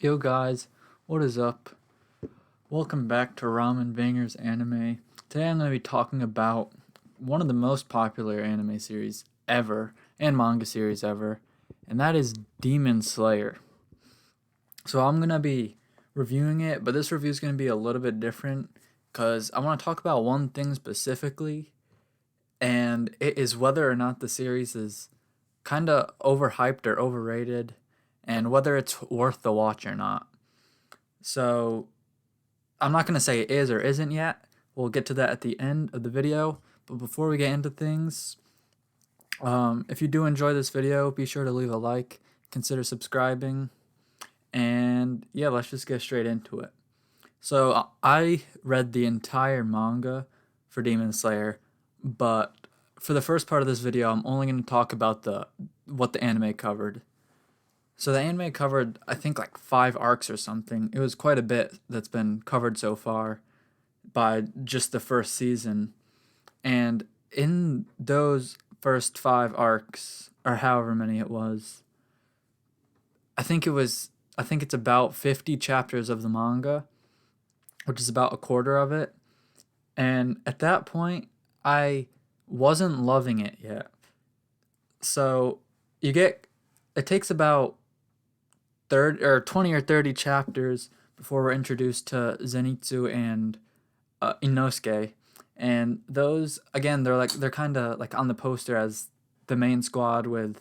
Yo guys, what is up? Welcome back to Ramen Bangers Anime. Today I'm going to be talking about one of the most popular anime series ever and manga series ever, and that is Demon Slayer. So I'm going to be reviewing it, but this review is going to be a little bit different because I want to talk about one thing specifically, and it is whether or not the series is kind of overhyped or overrated, and whether it's worth the watch or not. So I'm not going to say it is or isn't yet. We'll get to that at the end of the video. But before we get into things, if you do enjoy this video, be sure to leave a like, consider subscribing, and yeah, let's just get straight into it. So I read the entire manga for Demon Slayer, but for the first part of this video, I'm only going to talk about the what the anime covered. So the anime covered, I think, like 5 arcs or something. It was quite a bit that's been covered so far by just the first season. And in those first 5 arcs, or however many it was, I think it's about 50 chapters of the manga, which is about a quarter of it. And at that point, I wasn't loving it yet. So it takes about 20 or 30 chapters before we're introduced to Zenitsu and Inosuke. And those, again, they're kind of like on the poster as the main squad with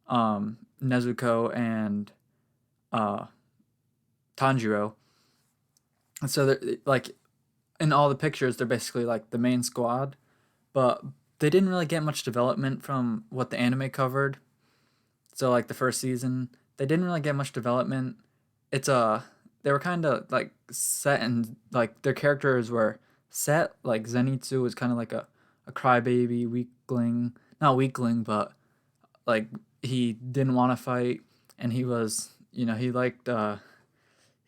Nezuko and uh, Tanjiro. And so they're like in all the pictures, they're basically like the main squad, but they didn't really get much development from what the anime covered. So like the first season, they didn't really get much development. It's they were kind of like set, and like their characters were set. Like Zenitsu was kind of like a crybaby weakling, not weakling, but like he didn't want to fight, and he was, he liked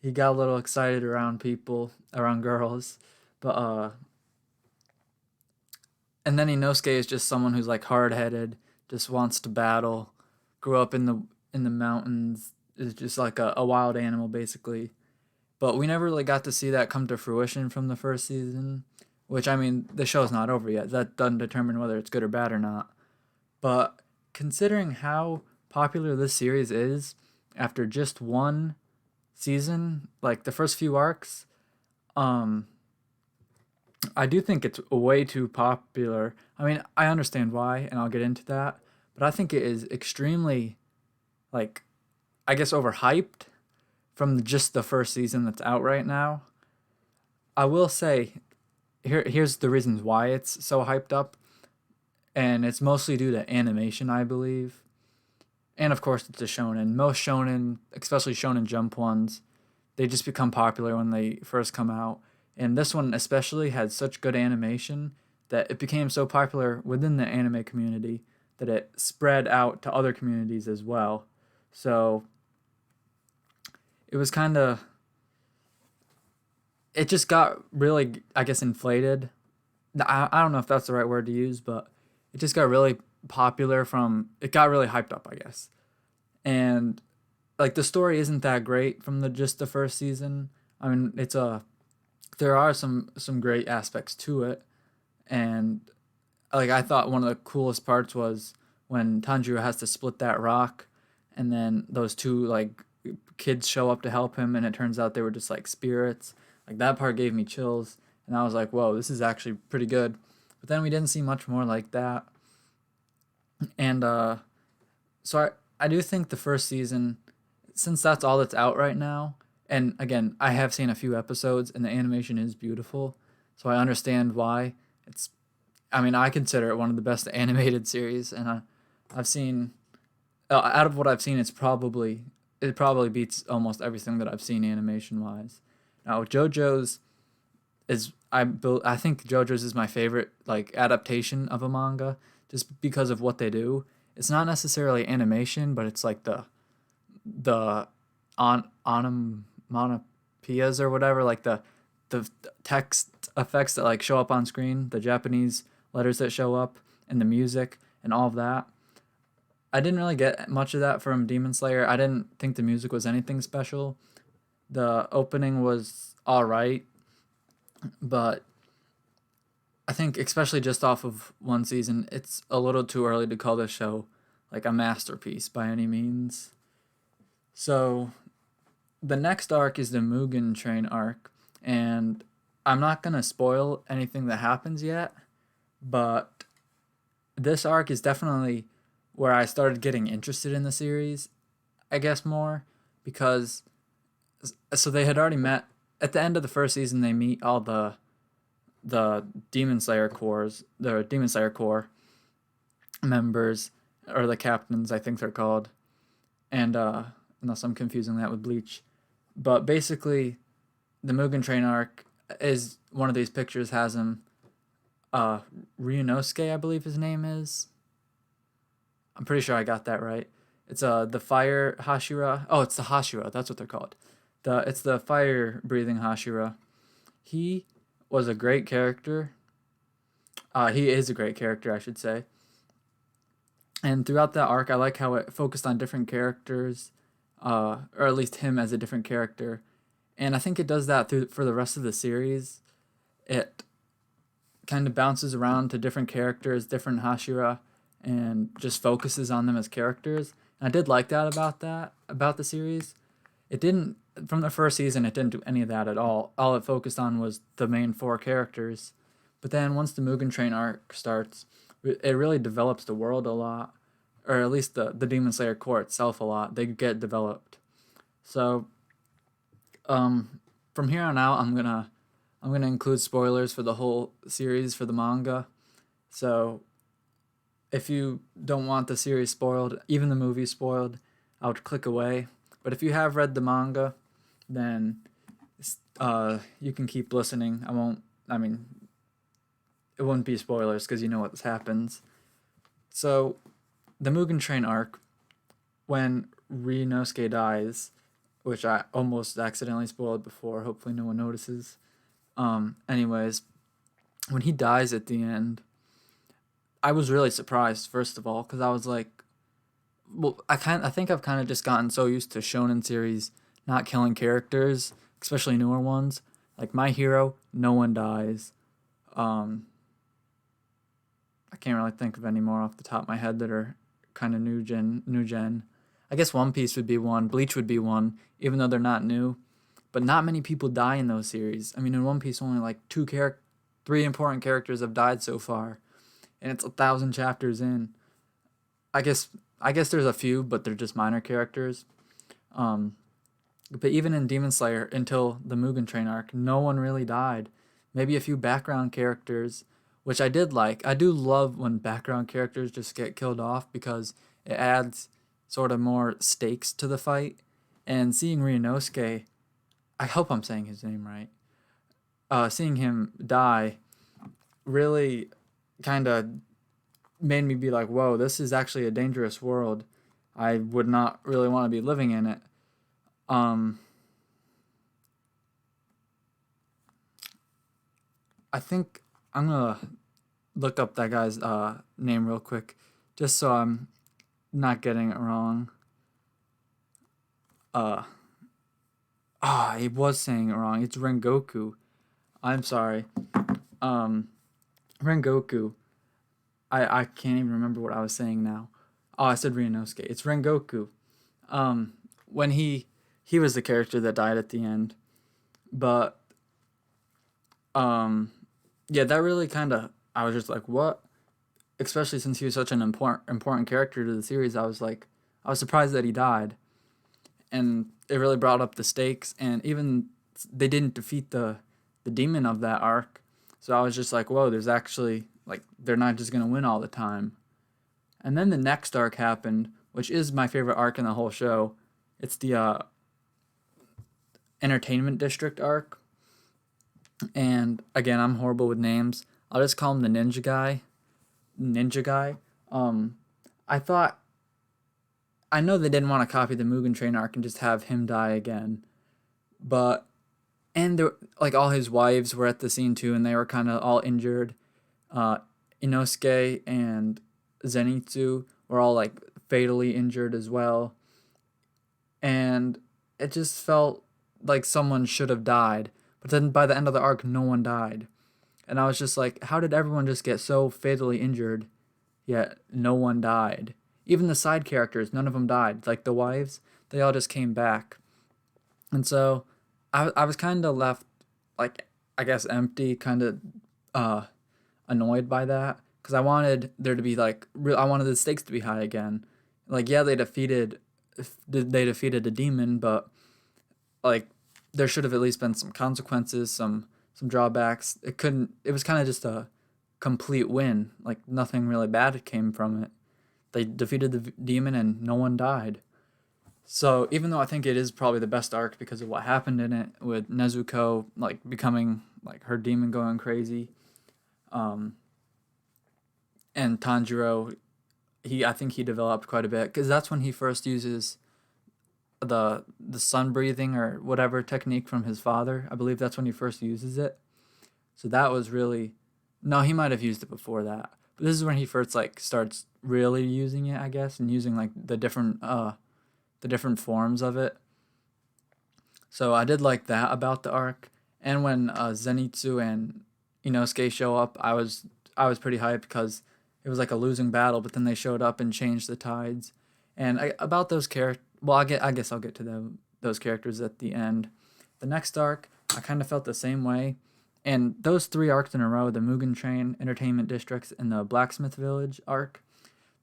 he got a little excited around people, around girls, but and then Inosuke is just someone who's like hard headed, just wants to battle, grew up in the mountains, is just like a wild animal basically. But we never really got to see that come to fruition from the first season, which, I mean, the show's not over yet. That doesn't determine whether it's good or bad or not. But considering how popular this series is after just one season, like the first few arcs, um I do think it's way too popular. I mean, I understand why, and I'll get into that, but I think it is extremely, like, I guess, overhyped from just the first season that's out right now. I will say, here's the reasons why it's so hyped up, and it's mostly due to animation, I believe, and of course it's a shonen. Most shonen, especially shonen Jump ones, they just become popular when they first come out, and this one especially had such good animation that it became so popular within the anime community that it spread out to other communities as well. So it was kind of, it just got really, I guess, inflated. I don't know if that's the right word to use, but it just got really popular from, it got really hyped up, I guess. And like the story isn't that great from the just the first season. I mean, there are some great aspects to it, and like I thought one of the coolest parts was when Tanjiro has to split that rock, and then those two like kids show up to help him, and it turns out they were just like spirits. Like that part gave me chills, and I was like, whoa, this is actually pretty good. But then we didn't see much more like that, and so I do think the first season, since that's all that's out right now, and again, I have seen a few episodes, and the animation is beautiful, so I understand why it's. I mean, I consider it one of the best animated series, and I've seen, out of what I've seen, it probably beats almost everything that I've seen animation wise. Now, JoJo's I think JoJo's is my favorite like adaptation of a manga, just because of what they do. It's not necessarily animation, but it's like the onomatopoeias or whatever, like the text effects that like show up on screen, the Japanese letters that show up, and the music and all of that. I didn't really get much of that from Demon Slayer. I didn't think the music was anything special, The opening was all right, but I think especially just off of one season, it's a little too early to call this show like a masterpiece by any means. So the next arc is the Mugen Train arc, and I'm not gonna spoil anything that happens yet, but this arc is definitely where I started getting interested in the series, I guess more, because so they had already met at the end of the first season. They meet all the Demon Slayer Corps members, or the captains, I think they're called, and unless I'm confusing that with Bleach, but basically, the Mugen Train arc is one of these pictures has him, uh, Ryunosuke, I believe his name is. I'm pretty sure I got that right. It's the fire Hashira. Oh, it's the Hashira. That's what they're called. It's the fire breathing Hashira. He was a great character. He is a great character, I should say. And throughout that arc, I like how it focused on different characters, or at least him as a different character. And I think it does that through for the rest of the series. It kind of bounces around to different characters, different Hashira, and just focuses on them as characters. And I did like that about the series. It didn't from the first season. It didn't do any of that at all. All it focused on was the main four characters. But then once the Mugen Train arc starts, it really develops the world a lot, or at least the Demon Slayer core itself a lot. They get developed. So from here on out, I'm gonna include spoilers for the whole series for the manga. So if you don't want the series spoiled, even the movie spoiled, I would click away. But if you have read the manga, then you can keep listening. I won't. I mean, it wouldn't be spoilers because you know what happens. So, the Mugen Train arc, when Ryunosuke dies, which I almost accidentally spoiled before. Hopefully, no one notices. Anyways, when he dies at the end, I was really surprised. First of all, because I was like, well, I think I've kind of just gotten so used to shonen series not killing characters, especially newer ones. Like My Hero, no one dies. Um, I can't really think of any more off the top of my head that are kind of new gen. I guess One Piece would be one, Bleach would be one, even though they're not new. But not many people die in those series. I mean, in One Piece, only like three important characters have died so far, and it's 1,000 chapters in. I guess I guess there's a few, but they're just minor characters. Um, but even in Demon Slayer, until the Mugen Train arc, no one really died. Maybe a few background characters, which I did like. I do love when background characters just get killed off because it adds sort of more stakes to the fight. And seeing Ryunosuke, I hope I'm saying his name right. Seeing him die really kind of made me be like, whoa, this is actually a dangerous world. I would not really want to be living in it. Um, I think I'm gonna look up that guy's name real quick, just so I'm not getting it wrong. Uh, I was saying it wrong. It's Rengoku. I'm sorry. Um, Rengoku. I can't even remember what I was saying now. Oh, I said Ryunosuke. It's Rengoku. When he was the character that died at the end, but um, yeah, that really kind of I was just like, what? Especially since he was such an important character to the series, I was surprised that he died, and it really brought up the stakes. And even they didn't defeat the demon of that arc, so I was just like, whoa, there's actually like they're not just gonna win all the time. And then the next arc happened, which is my favorite arc in the whole show. It's the entertainment district arc. And again, I'm horrible with names. I'll just call him the ninja guy. Ninja guy. Um, I thought I know they didn't want to copy the Mugen Train arc and just have him die again, but and there, like all his wives were at the scene too, and they were kind of all injured. Uh, Inosuke and Zenitsu were all fatally injured as well, and it just felt like someone should have died. But then by the end of the arc, no one died. And I was just like, how did everyone just get so fatally injured, yet no one died? Even the side characters, none of them died. Like the wives, they all just came back. And so I was kind of left, like, I guess empty, kind of uh, annoyed by that. Because I wanted there to be, like, I wanted the stakes to be high again. Like, yeah, they defeated a demon, but, like, there should have at least been some consequences, some drawbacks. It was kind of just a complete win. Like, nothing really bad came from it. They defeated the demon and no one died. So even though I think it is probably the best arc because of what happened in it, with Nezuko like becoming like her demon going crazy, um, and Tanjiro, I think he developed quite a bit because that's when he first uses the sun breathing or whatever technique from his father. I believe that's when he first uses it. So that was really, no, he might have used it before that. But this is when he first like starts really using it, I guess, and using like the different forms of it. So I did like that about the arc. And when Zenitsu and Inosuke show up, I was pretty hyped because it was like a losing battle, but then they showed up and changed the tides. And about those characters, well, I guess I'll get to those characters at the end. The next arc, I kind of felt the same way. And those three arcs in a row, the Mugen Train, Entertainment Districts, and the Blacksmith Village arc,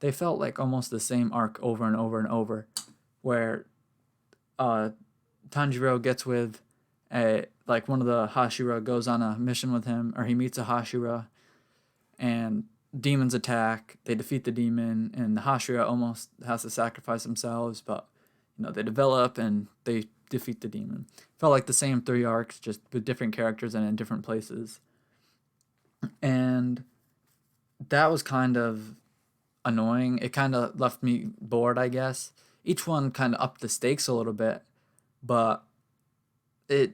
they felt like almost the same arc over and over and over, where uh, Tanjiro gets with one of the Hashira goes on a mission with him, or he meets a Hashira, and demons attack. They defeat the demon, and the Hashira almost has to sacrifice themselves, but they develop and they defeat the demon. Felt like the same three arcs, just with different characters and in different places, and that was kind of annoying. It kind of left me bored, I guess. Each one kind of upped the stakes a little bit, but it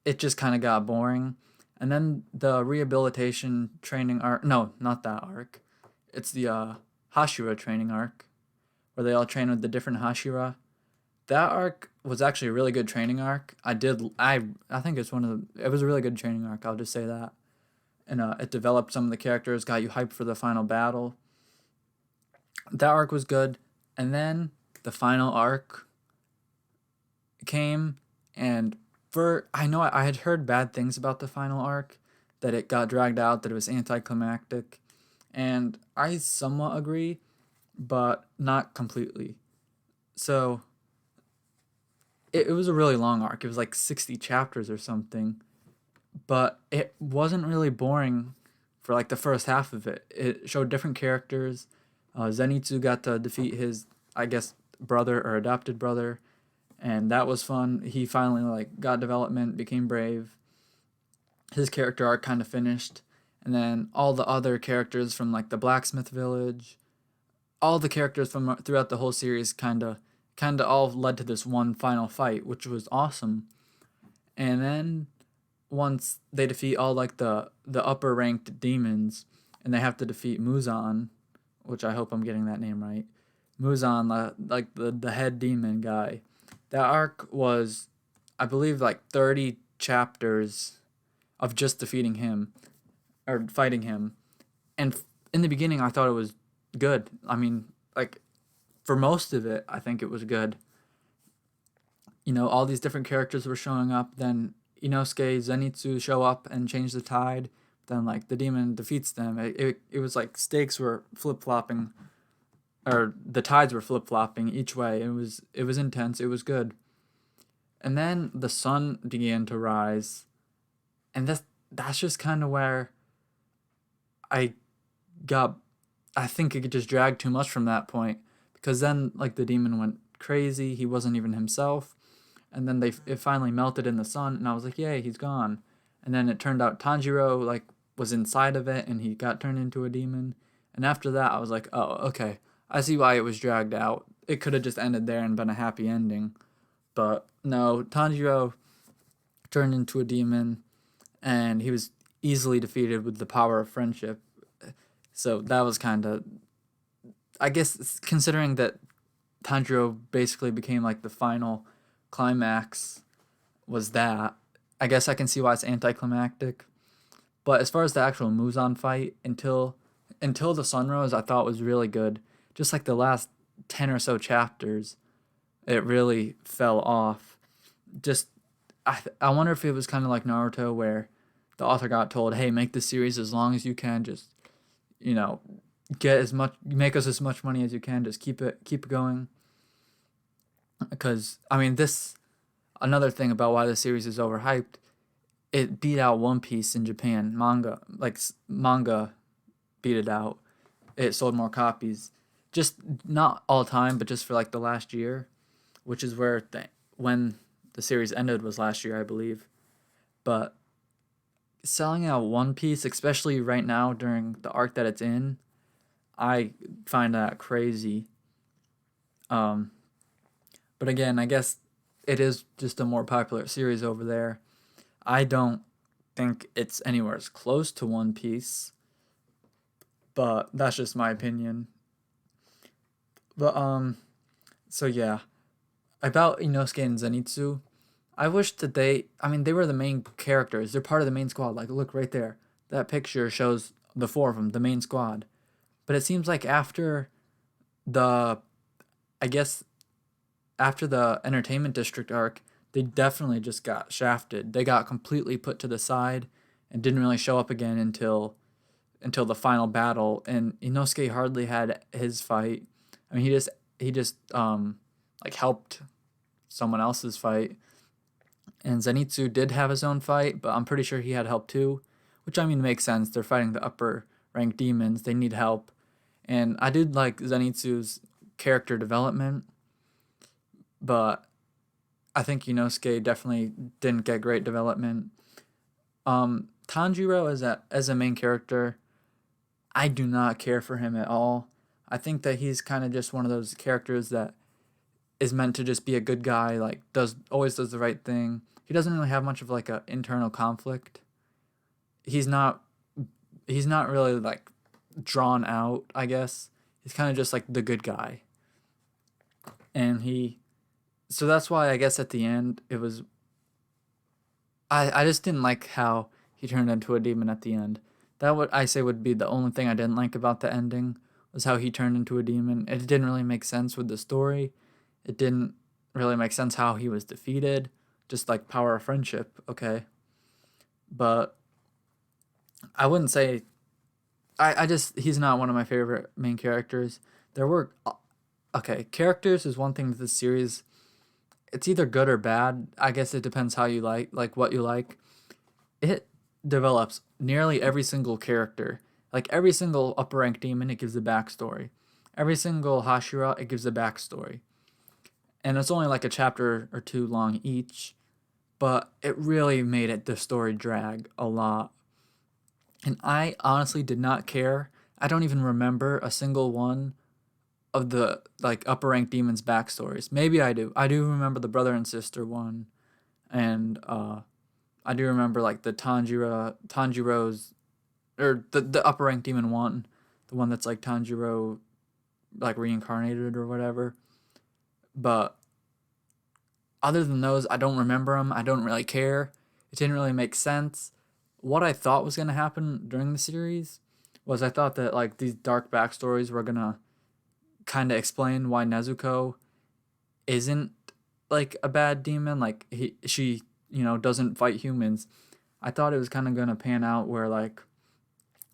it just kind of got boring. And then the rehabilitation training arc, no, not that arc. It's the Hashira training arc, where they all train with the different Hashira. That arc was actually a really good training arc. I think it was a really good training arc. I'll just say that. And it developed some of the characters, got you hyped for the final battle. That arc was good. And then the final arc came, and I know I had heard bad things about the final arc, that it got dragged out, that it was anticlimactic, and I somewhat agree, but not completely. So it was a really long arc. It was like 60 chapters or something, but it wasn't really boring for like the first half of it. It showed different characters. Zenitsu got to defeat his, I guess, brother or adopted brother, and that was fun. He finally like got development, became brave. His character arc kind of finished, and then all the other characters from like the blacksmith village, all the characters from throughout the whole series kind of all led to this one final fight, which was awesome. And then once they defeat all like the upper ranked demons, and they have to defeat Muzan, which I hope I'm getting that name right. Muzan, like the head demon guy. That arc was, I believe, like 30 chapters of just defeating him or fighting him. And in the beginning, I thought it was good. I mean, like, for most of it, I think it was good. All these different characters were showing up. Then Inosuke, Zenitsu show up and change the tide. Then, like, the demon defeats them. It was like stakes were flip flopping, or the tides were flip flopping each way. It was intense. It was good. And then the sun began to rise, and that's just kind of where I got. I think it just dragged too much from that point, because then like the demon went crazy. He wasn't even himself, and then it finally melted in the sun, and I was like, yay, he's gone. And then it turned out Tanjiro like was inside of it, and he got turned into a demon. And after that, I was like, oh, okay, I see why it was dragged out. It could have just ended there and been a happy ending. But no, Tanjiro turned into a demon, and he was easily defeated with the power of friendship. So that was kind of, I guess, considering that Tanjiro basically became like the final climax, was that. I guess I can see why it's anticlimactic. But as far as the actual Muzan fight, until the sun rose, I thought was really good. Just like the last 10 or so chapters, it really fell off. Just I wonder if it was kind of like Naruto, where the author got told, "Hey, make the series as long as you can. Just you know, make us as much money as you can. Just keep it going." Because I mean, this another thing about why the series is overhyped. It beat out One Piece in Japan. Manga beat it out. It sold more copies. Just not all time, but just for like the last year, which is when the series ended was last year, I believe. But selling out One Piece, especially right now during the arc that it's in, I find that crazy. Um, but again, I guess it is just a more popular series over there. I don't think it's anywhere as close to One Piece, but that's just my opinion. But so yeah, about Inosuke and Zenitsu, I wish that I mean, they were the main characters. They're part of the main squad. Like, look right there. That picture shows the four of them, the main squad. But it seems like the, I guess, after the Entertainment District arc, they definitely just got shafted. They got completely put to the side and didn't really show up again until the final battle. And Inosuke hardly had his fight. I mean, he just like helped someone else's fight. And Zenitsu did have his own fight, but I'm pretty sure he had help too, which I mean makes sense. They're fighting the upper ranked demons. They need help. And I did like Zenitsu's character development, but I think Inosuke definitely didn't get great development. Tanjiro as a main character, I do not care for him at all. I think that he's kind of just one of those characters that is meant to just be a good guy, like always does the right thing. He doesn't really have much of like a internal conflict. He's not he's not really like drawn out, I guess. He's kind of just like the good guy. And he so that's why I guess at the end it was I just didn't like how he turned into a demon at the end. That would I say would be the only thing I didn't like about the ending was how he turned into a demon. It didn't really make sense with the story. It didn't really make sense how he was defeated. Just like power of friendship, okay. But I wouldn't say I just he's not one of my favorite main characters. There were okay, characters is one thing that this series it's either good or bad. I guess it depends how you like what you like. It develops nearly every single character. Like every single upper rank demon, it gives a backstory. Every single Hashira, it gives a backstory. And it's only like a chapter or two long each, but it really made the story drag a lot. And I honestly did not care. I don't even remember a single one of the like upper rank demons backstories. Maybe I do. I do remember the brother and sister one, and I do remember like the Tanjiro's or the upper rank demon one, the one that's like Tanjiro like reincarnated or whatever. But other than those, I don't remember them. I don't really care. It didn't really make sense. What I thought was gonna happen during the series was I thought that like these dark backstories were gonna kind of explain why Nezuko isn't like a bad demon. Like she doesn't fight humans. I thought it was kind of gonna pan out where like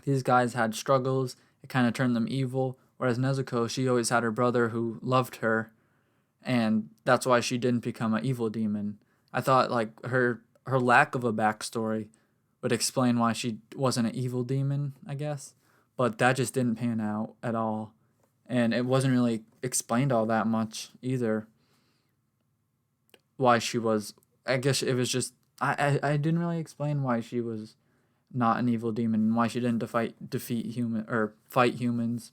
these guys had struggles. It kind of turned them evil. Whereas Nezuko, she always had her brother who loved her, and that's why she didn't become an evil demon. I thought like her lack of a backstory would explain why she wasn't an evil demon, I guess. But that just didn't pan out at all. And it wasn't really explained all that much either. Why she was I guess it was just I didn't really explain why she was not an evil demon and why she didn't defeat human or fight humans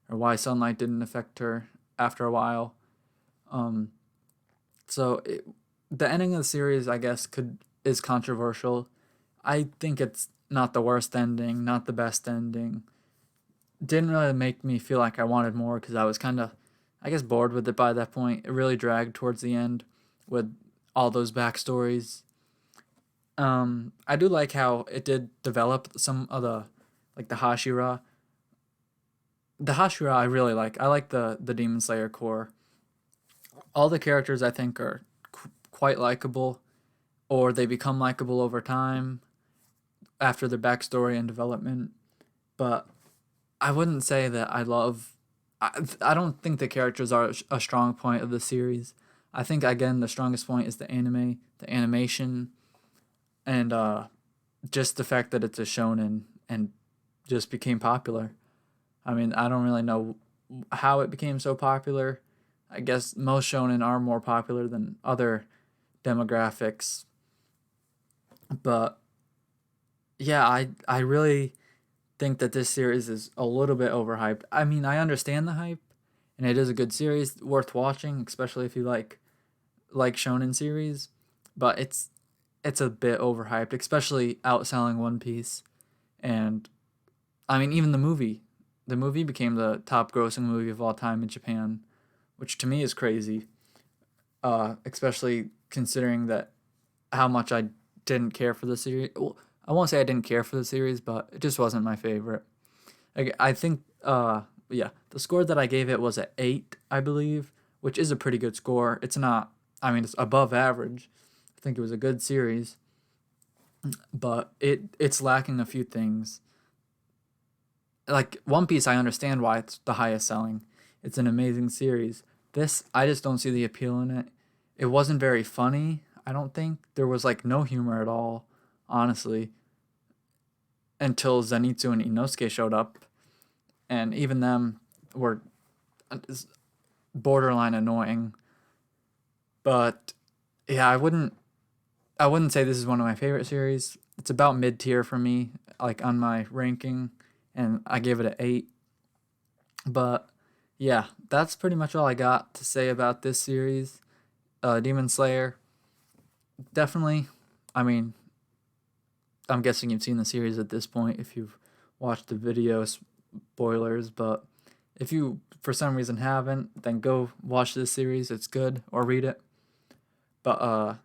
or why sunlight didn't affect her after a while. Um so the ending of the series I guess could is controversial. I think it's not the worst ending, not the best ending. Didn't really make me feel like I wanted more because I was kind of, I guess, bored with it by that point. It really dragged towards the end with all those backstories. I do like how it did develop some of the, like the Hashira. The Hashira I really like. I like the Demon Slayer core. All the characters I think are quite likable, or they become likable over time after their backstory and development. But I wouldn't say that I love. I don't think the characters are a strong point of the series. I think again the strongest point is the anime, the animation, and just the fact that it's a shonen and just became popular. I mean, I don't really know how it became so popular. I guess most shonen are more popular than other demographics, but yeah, I really think that this series is a little bit overhyped. I mean, I understand the hype, and it is a good series worth watching, especially if you like shonen series, but it's a bit overhyped, especially outselling One Piece. And I mean, even the movie became the top grossing movie of all time in Japan, which to me is crazy. Especially considering that how much I didn't care for the series. Well, I won't say I didn't care for the series, but it just wasn't my favorite. I think, yeah, the score that I gave it was an 8, I believe, which is a pretty good score. It's not, I mean, it's above average. I think it was a good series, but it's lacking a few things. Like One Piece, I understand why it's the highest selling. It's an amazing series. This, I just don't see the appeal in it. It wasn't very funny, I don't think. There was like no humor at all, honestly, until Zenitsu and Inosuke showed up. And even them were borderline annoying. But yeah, I wouldn't say this is one of my favorite series. It's about mid tier for me, like on my ranking, and I gave it an 8. But yeah, that's pretty much all I got to say about this series. Demon Slayer, definitely. I mean, I'm guessing you've seen the series at this point if you've watched the video spoilers, but if you for some reason haven't, then go watch this series. It's good, or read it. But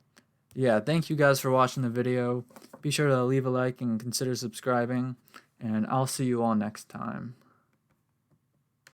yeah, thank you guys for watching the video. Be sure to leave a like and consider subscribing, and I'll see you all next time.